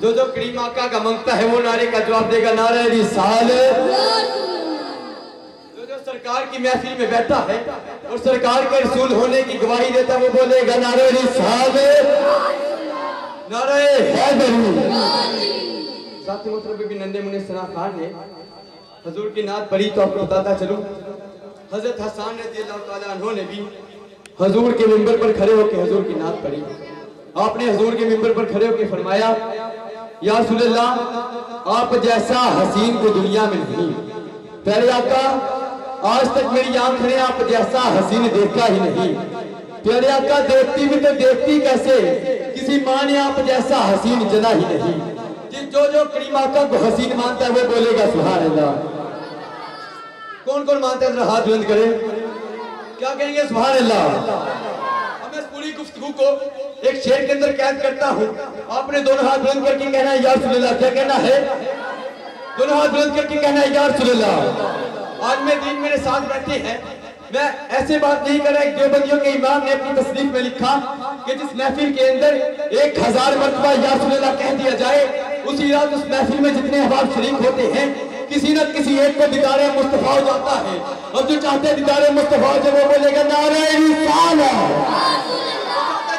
जो जो करीम आका का मांगता है वो नारे का जवाब देगा, नारे रिसालत। जो जो सरकार की महफिल में बैठा है और सरकार के रसूल होने की गवाही देता है वो बोलेगा, नारे रिसालत, नारे हैदरी। साथी मोहतरम भी नन्हे मुन्ने सना खान ने हजूर की नात पढ़ी तो आपको बताता चलूं, हजरत हसन रज़ियल्लाहु ताला अन्हु ने भी हजूर के मिंबर पर खड़े होकर हजूर की नात पढ़ी। आपने हजूर के मिंबर पर खड़े होकर फरमाया, या रसूलल्लाह आप जैसा हसीन को दुनिया में नहीं। प्यारे आका आज तक मेरी आंख ने आप जैसा हसीन देखा ही नहीं। प्यारे आका देखती भी तो देखती कैसे, किसी माँ ने आप जैसा हसीन जना ही नहीं। जो जो करीम आका को हसीन मानता है वो बोलेगा सुभान अल्लाह। कौन कौन मानता है, हाथ बुलंद करे, क्या कहेंगे सुभान अल्लाह। अब मैं इस पूरी गुफ्तगू को एक शेर के अंदर कैद करता हूँ। आपने दोनों हाथ बुलंद करके कहना है या रसूलल्लाह। क्या कहना है? दोनों हाथ बुलंद करके कहना है या रसूलल्लाह। आज में दीन मेरे साथ बैठे हैं, मैं ऐसे बात नहीं कर रहा। एक देवबंदियों के इमाम ने अपनी तस्दीक में लिखा कि जिस महफिल के अंदर 1000 मरतबा या रसूलल्लाह कह दिया जाए, उसी रात उस महफिल में जितने अहबाब शरीक होते हैं किसी न किसी एक को दीदारे मुस्तफा हो जाता है। और जो चाहते हैं दीदारे मुस्तफा जब वो बोलेगा नारे रिसालत,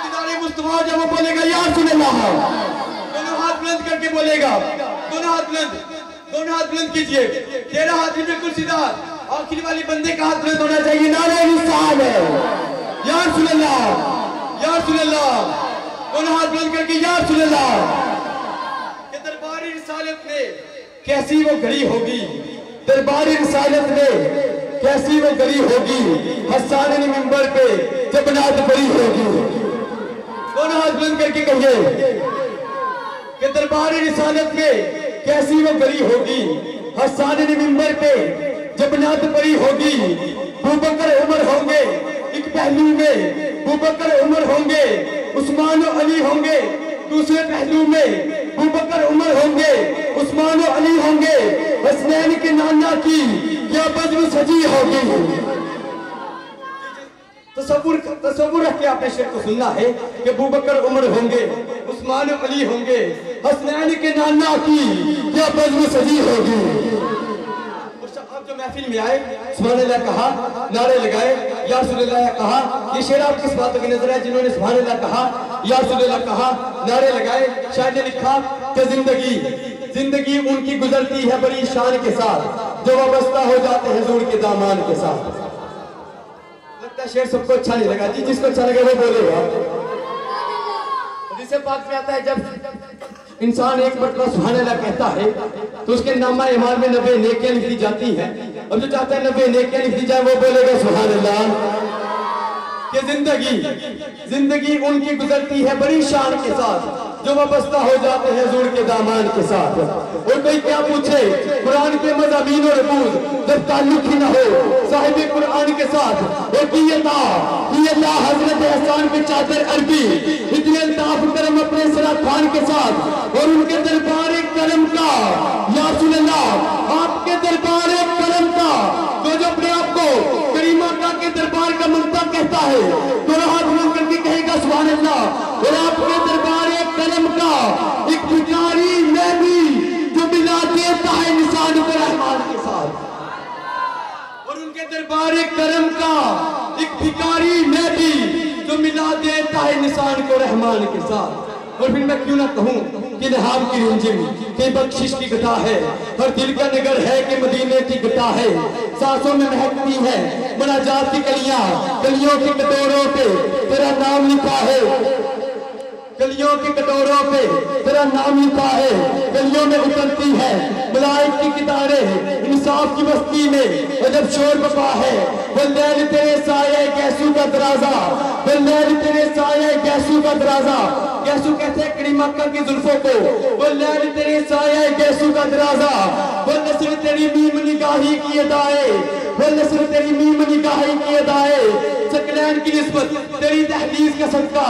दीदारे मुस्तफा जब वो बोलेगा या रसूलल्लाह। दोनों हाथ बुलंद करके बोलेगा, दोनों हाथ बुलंद, दोनों हाथ बुलंद कीजिए। तेरा हाथ भी बिल्कुल सीधा, आखिरी वाली बंदे का हाथ बुलंद होना चाहिए। नारे रिसालत या रसूलल्लाह, या रसूलल्लाह। दोनों हाथ बुलंद करके या रसूलल्लाह। के दरबारी रिसालत में कैसी वो घड़ी होगी, दरबारी रिसालत में कैसी वो घड़ी होगी, हसन ने मिंबर पे जब नात पढ़ी होगी। दोनों हाथ बुलंद करके कहिए कि दरबारी रिसालत में कैसी वो घड़ी होगी, हसन ने मिंबर पे जब नात पढ़ी होगी। अबूबकर उमर होंगे एक पहलू में, अबूबकर उमर होंगे, उस्मान और अली होंगे दूसरे पहलू में। अबूबकर उमर होंगे, उस्मान और अली होंगे, हसनैन के नाना की क्या बज़्म सजी होगी। तसव्वुर रख के आपने शेर को सुनना है कि अबूबकर उमर होंगे, उस्मान और अली होंगे, हसनैन के नाना की क्या बज़्म सजी होगी। अब जो महफिल में आए सुभान अल्लाह कहा, नारे लगाए, या रसूलल्लाह कहा। ये शेर आप किस बातों की नजर है जिन्होंने सुभान अल्लाह कहा, या रसूलल्लाह कहा, नारे लगाए। शायद ने लिखा कि जिंदगी उनकी गुजरती है बड़ी शान के साथ जो वाबस्ता हो जाते हैं हुजूर के दामान के साथ। लगता है शेर सबको अच्छा नहीं लगा जी, जिसको अच्छा लगे वो बोलेगा। जिसे पाक में आता है जब इंसान एक मरतबा सुभान अल्लाह कहता है तो उसके नामा इमाल में 90 नेकियां लिखी जाती हैं। अब जो चाहता है 90 नेकियां लिखी जाए वो बोलेगा सुभान अल्लाह। कि जिंदगी उनकी गुजरती है बड़ी शान के साथ जो वाबस्ता हो जाते हैं हुजूर के दामान के साथ। और कोई क्या पूछे कुरान के मज़ामीन और रमूज़ जब ताल्लुक ही न हो साहिब कुरान के साथ। और किया हजरत हसन पे चादर अरबी इतने अल्ताफ करम अपने सरा खान के साथ और उनके दरबार करम का, या रसूलल्लाह आपके दरबार करम का जो अपने आप को करीम आका के दरबार का मंता कहता है तो हाथ बुलंद करके कहेगा सुभान अल्लाह। और आपके दरबार करम का एक भिखारी मैं भी जो मिला देता है निशान को रहमान के साथ। और उनके दरबार करम का एक भिखारी मैं भी जो मिला देता है निशान को रहमान के साथ। और फिर मैं क्यों ना कहूं कि नहाब की रिंजिम के बख्शिश की घटा है, हर दिल का नगर है कि मदीने की घटा है। सांसों में महकती है मुनाजात की कलियां, कलियों के कटोरों पे तेरा नाम लिखा है, कलियों के कटोरों पे तेरा नाम लिखा है। कलियों में उतरती है मलाइक की कितारें, इंसाफ की बस्ती में अजब शोर बपा है। वल्लैल तेरे साये गैसू का दराजा, वल्लैल तेरे साये गैसू का दराजा। गैसू कहते हैं करीम आका की जुल्फों को। वल्लैल तेरे साये गैसू का दराजा, वल्नस्र तेरी मीम निगाही की अदाए, वल्नस्र तेरी मीम निगाही की अदाए। सकलैन की निस्बत तेरी तहलीज का सदका,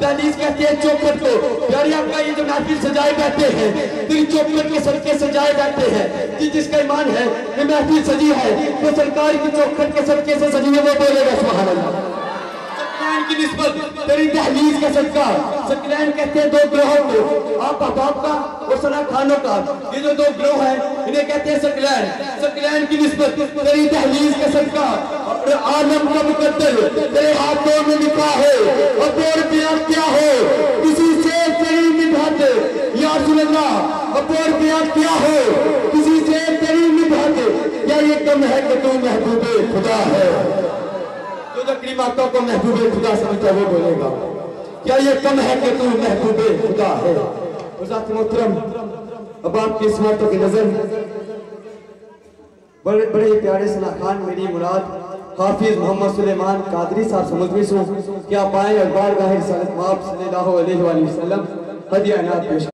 तहलीज कहते हैं चौखट को। प्यारे आका ये जो महफिल सजाए बैठे हैं तेरी चौखट के सदके सजाए बैठे हैं। जी जिसका ईमान है ये महफिल सजी है तो सरकार की चौखट के सदके से सजी है वो बोलेगा सुभान अल्लाह। सकलैन की निस्बत तेरी तहलीज का सदका। सकलैन कहते हैं दो ग्रहों को आप अहबाब का और सना खानों का। ये जो दो ग्रोह है इन्हें कहते हैं सकलैन। सकलैन की निस्बत तेरी तहलीज का सदका और आलम का मुकद्दर तेरे हाथों में लिखा है। अब और बयान क्या हो किसी से तेरी निभात या रसूल अल्लाह। अब और बयान क्या हो किसी से तेरी निभात। क्या ये कम है कि तू महबूबे खुदा है। जो करीम आका को महबूबे खुदा समझता वो बोलेगा। क्या ये कम है कि तू महबूबे खुदा है। उज़ात मोहतरम अब आपकी इस बातों की नजर बड़े बड़े प्यारे सना खान मेरी मुराद हाफिज मोहम्मद सुलेमान कादरी साहब से मुलतमिस हूं कि आप आए और बारगाह रिसालत माब सल्लल्लाहु अलैहि वसल्लम हदिया इनात पेश